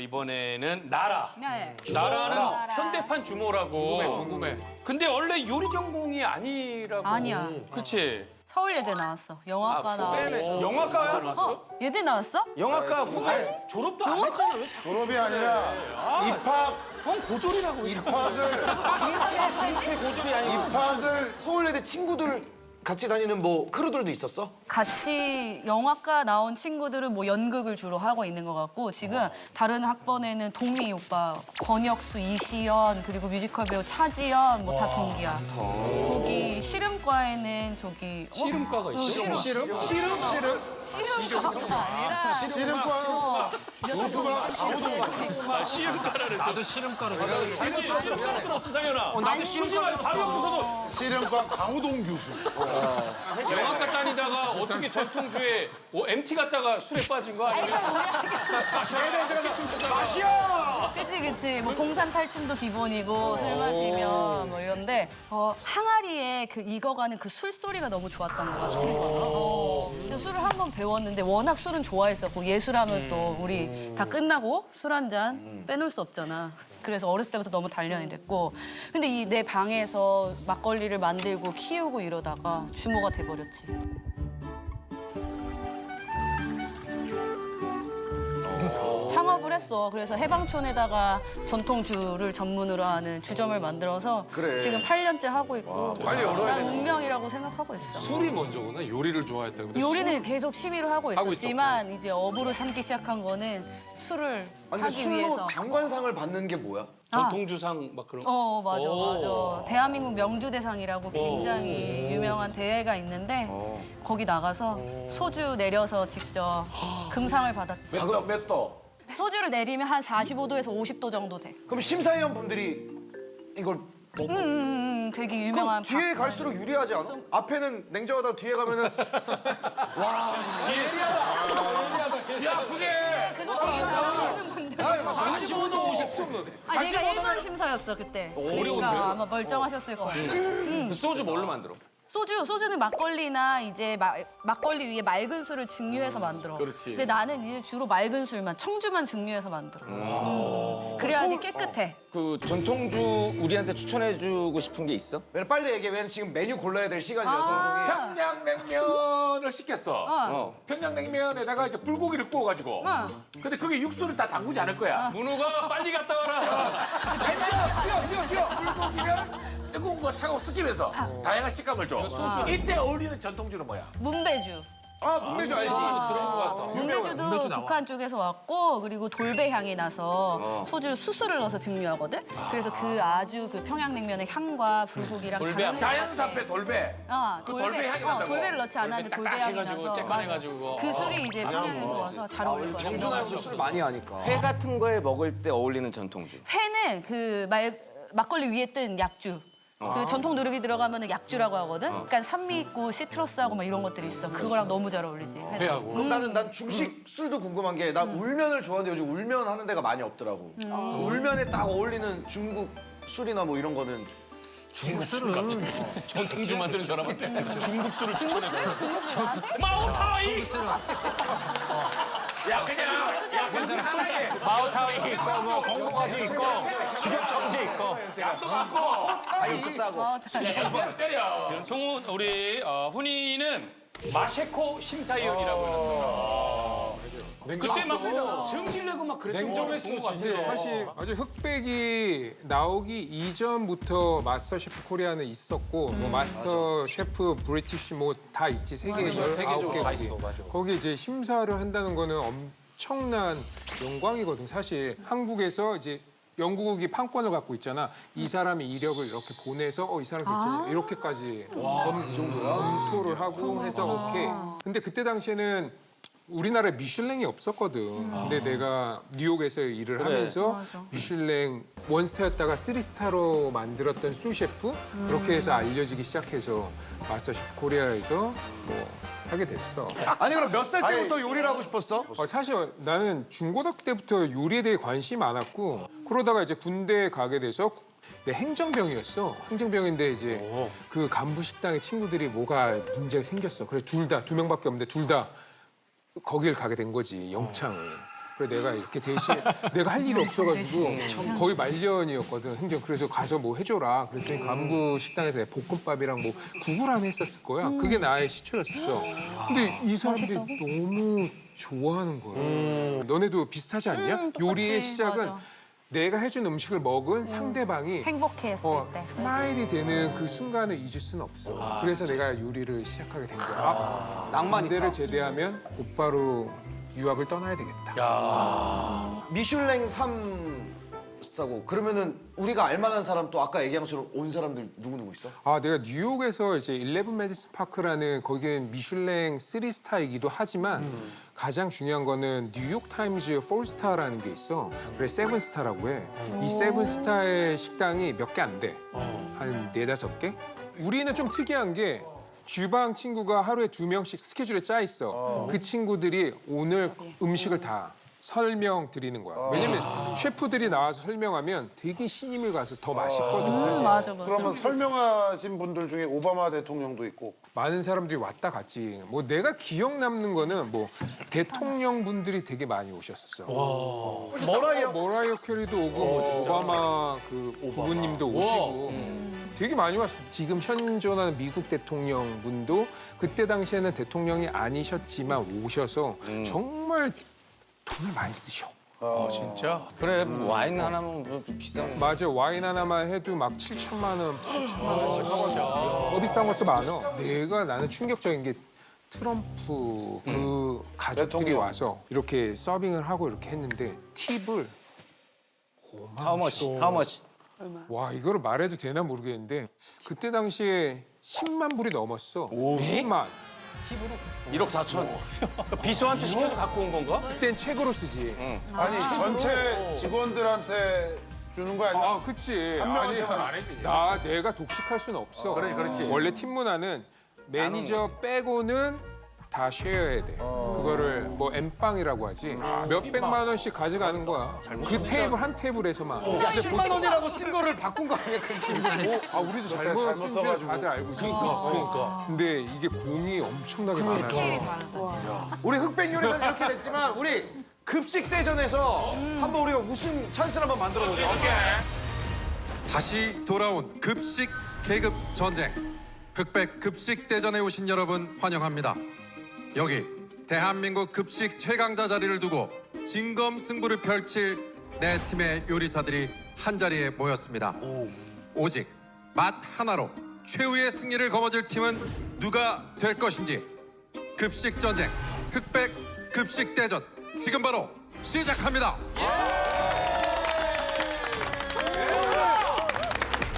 이번에는 나라. 네. 나라는 나라. 현대판 주모라고. 궁금해. 근데 원래 요리 전공이 아니라고. 아니야. 그치? 서울예대 나왔어. 영화과 나왔어. 영화과야? 어? 예대 나왔어? 영화과 후배? 졸업도 안 했잖아. 왜 자꾸 졸업이 아니라 입학 형 고졸이라고. 입학을 중퇴 고졸이 아니고. 입학을 서울예대 친구들 같이 다니는 뭐 크루들도 있었어? 같이 영화과 나온 친구들은 뭐 연극을 주로 하고 있는 것 같고 지금 다른 학번에는 동희 오빠, 권혁수, 이시연 그리고 뮤지컬 배우 차지연 뭐 다 동기야. 거기 씨름과에는 저기 씨름과가 있어. 씨름과가 아니라 씨름과 교수가 아무도 아, 씨름과라 그랬어. 나도 씨름가로 가라. 씨름과는 없지, 상현아. 나도 씨름가 바로 옆에서도. 씨름과 강우동 교수. 영화과 다니다가 어떻게 전통주에 MT 갔다가 술에 빠진 거 아니야? 마셔야 돼. 춤추다가. 마셔! 그치 뭐 봉산 탈춤도 기본이고 술 마시면 뭐 이런데 항아리에 그 익어가는 그 술소리가 너무 좋았던 것 같아요. 그래서 술을 한 번 배웠는데 워낙 술은 좋아했었고 예술하면 또 우리 다 끝나고 술 한 잔 빼놓을 수 없잖아. 그래서 어렸을 때부터 너무 단련이 됐고 근데 이 내 방에서 막걸리를 만들고 키우고 이러다가 주모가 돼버렸지. 창업을 했어. 그래서 해방촌에다가 전통주를 전문으로 하는 주점을 만들어서 그래. 지금 8년째 하고 있고 빨리 열어야 난 운명이라고 생각하고 있어. 술이 먼저구나. 요리를 좋아했다. 근데 요리는 계속 취미로 하고 하고 있었지만 이제 업으로 삼기 시작한 거는 술을 아니 하기 술로 위해서. 장관상을 받는 게 뭐야? 전통주상 막 그런 거. 맞아 오. 맞아. 대한민국 명주대상이라고 굉장히 유명한 대회가 있는데 거기 나가서 소주 내려서 직접 금상을 받았지. 몇 도? 소주를 내리면 한 45도에서 50도 정도 돼. 그럼 심사위원 분들이 이걸 먹고 되게 유명한 뒤에 밥. 갈수록 유리하지 않아? 앞에는 냉정하다 뒤에 가면은 야, 그게 그거 되게 잘하시는 분들. 45도 50도면. 아, 내가 1번 심사였어 그때. 그러니까 아마 멀쩡하셨을 거야. 소주 뭘로 만들어? 소주는 막걸리나 이제 막걸리 위에 맑은 술을 증류해서 만들어. 그렇지. 근데 나는 이제 주로 맑은 술만, 청주만 증류해서 만들어. 그래야지 깨끗해. 그 전통주 우리한테 추천해주고 싶은 게 있어? 왜냐면 빨리 얘기해. 왜냐면 지금 메뉴 골라야 될 시간이라서. 평양냉면을 시켰어. 평양냉면에다가 이제 불고기를 구워가지고. 근데 그게 육수를 다 담그지 않을 거야. 문우가 빨리 갔다 와라. 뛰어. 불고기를 뜨거운 거 차가워 섞이면서 다양한 식감을 줘. 이때 어울리는 전통주는 뭐야? 문배주. 아 문배주 알지? 들어본 것 같다. 문배주도 북한 쪽에서 왔고 그리고 돌배 향이 나서 소주 수수를 넣어서 증류하거든. 그래서 그 아주 그 평양냉면의 향과 불고기랑 돌배 자연산배 돌배. 그 돌배 향이 난다고. 돌배를 넣지 않았는데 돌배 향이 해가지고 나서 쬐깐해가지고 그거. 그 술이 이제 평양에서 와서 잘 어울릴 거야. 정준하 형도 술 많이 하니까. 회 같은 거에 먹을 때 어울리는 전통주. 회는 그 막걸리 위에 뜬 약주. 그 전통 누룩이 들어가면 약주라고 하거든. 그러니까 산미 있고 시트러스하고 막 이런 것들이 있어. 그거랑 너무 잘 어울리지. 회는. 회하고. 그럼 난 중식 술도 궁금한 게 나 울면을 좋아하는데 요즘 울면 하는 데가 많이 없더라고. 울면에 딱 어울리는 중국 술이나 뭐 이런 거는 전통주 만드는 사람한테 중국 술을 추천해줘. 마오타이! 야 그냥 마오타이 있고 뭐 공동아지 있고 직업정지 있고 약도 많고 수십번 때려. 송훈 우리 훈이는 마셰코 심사위원이라고 해놨어요. 그때 막 승질내고 막 그랬던 냉정했어, 거 같아. 진짜. 사실 아주 흑백이 나오기 이전부터 마스터 셰프 코리아는 있었고 뭐 마스터 셰프 브리티시 뭐 다 있지 세계 세계적으로 다 19개국이. 있어, 맞아. 거기 이제 심사를 한다는 거는 엄청난 영광이거든. 사실 한국에서 이제 영국이 판권을 갖고 있잖아. 이 사람의 이력을 이렇게 보내서 이 사람 괜찮아 이렇게까지 검토를 하고 해서 오케이. 근데 그때 당시에는 우리나라에 미슐랭이 없었거든. 근데 내가 뉴욕에서 일을 하면서 미슐랭 원스타였다가 쓰리스타로 만들었던 수셰프 그렇게 해서 알려지기 시작해서 마스터 셰프 코리아에서 뭐 하게 됐어. 아니 그럼 몇 살 때부터 요리를 하고 싶었어? 사실 나는 중고등학교 때부터 요리에 대해 관심이 많았고 그러다가 이제 군대에 가게 돼서 내 행정병이었어. 행정병인데 이제 그 간부 식당의 친구들이 뭐가 문제가 생겼어. 그래서 두 명밖에 없는데 둘 다 거길 가게 된 거지, 영창을. 그래 내가 이렇게 대신 내가 할 일이 없어가지고 거의 말년이었거든 행정. 그래서 가서 뭐 해줘라. 그랬더니 간부 식당에서 내가 볶음밥이랑 뭐 국을 하나 했었을 거야. 그게 나의 시초였었어. 근데 이 사람들이 너무 좋아하는 거야. 너네도 비슷하지 않냐? 똑같이, 요리의 시작은 맞아. 내가 해준 음식을 먹은 상대방이 행복해했을 때. 스마일이 되는 그 순간을 잊을 수는 없어. 그래서 내가 요리를 시작하게 된 거야. 낭만이 군대를 제대하면 곧바로 유학을 떠나야 되겠다. 미슐랭 3스타고 그러면은 우리가 알만한 사람 또 아까 얘기한 것처럼 온 사람들 누구 있어? 아, 내가 뉴욕에서 이제 11 메디슨 파크라는 거기는 미슐랭 3스타이기도 하지만 가장 중요한 거는 뉴욕 타임즈 4스타라는 게 있어. 그래 7스타라고 해. 이 7스타의 식당이 몇 개 안 돼. 한 4-5개? 우리는 좀 특이한 게 주방 친구가 하루에 2명씩 스케줄에 짜 있어. 그 친구들이 오늘 음식을 다 설명 드리는 거야. 왜냐면 셰프들이 나와서 설명하면 되게 신임을 가서 더 맛있거든, 사실. 맞아. 그러면 설명하신 분들 중에 오바마 대통령도 있고. 많은 사람들이 왔다 갔지. 뭐 내가 기억 남는 거는 뭐 대통령 분들이 되게 많이 오셨었어. 머라이어 캐리도 오고 뭐 오바마 그 부부님도 오시고 되게 많이 왔어. 지금 현존하는 미국 대통령 분도 그때 당시에는 대통령이 아니셨지만 오셔서 정말 돈을 많이 쓰셔. 진짜? 그래 와인 하나면 뭐 비싼 거. 맞아, 와인 하나만 해도 막 7천만 원, 8천만 원씩 하거든. 더 비싼 것도 많아. 나는 충격적인 게 트럼프 그 가족들이 대통령. 와서 이렇게 서빙을 하고 이렇게 했는데 팁을 How much? 와, 이거를 말해도 되나 모르겠는데 그때 당시에 10만 불이 넘었어. 10만. 1억 4천. 비서한테 시켜서 갖고 온 건가? 그땐 책으로 쓰지. 아니 전체 직원들한테 주는 거 아니야? 아, 그치. 한 명한테만 아니, 내가 독식할 수는 없어. 그렇지. 원래 팀 문화는 매니저 빼고는 다 쉐어해야 돼. 그거를 뭐 엠빵이라고 하지. 몇백만 원씩 가져가는 거야. 그 테이블 한 테이블에서만. 10만 원이라고 쓴 거를 바꾼 거 아니야? 아, 우리도 잘못 잘못 쓴 줄 써가지고. 다들 알고 있어. 그러니까. 근데 이게 공이 엄청나게 많아서. 우리 흑백 요리사는 이렇게 됐지만 우리 급식 대전에서 한번 우리가 우승 찬스를 한번 만들어 보자. 다시 돌아온 급식 계급 전쟁. 흑백 급식 대전에 오신 여러분 환영합니다. 여기 대한민국 급식 최강자 자리를 두고 진검 승부를 펼칠 네 팀의 요리사들이 한자리에 모였습니다. 오직 맛 하나로 최후의 승리를 거머쥘 팀은 누가 될 것인지 급식 전쟁 흑백 급식 대전 지금 바로 시작합니다.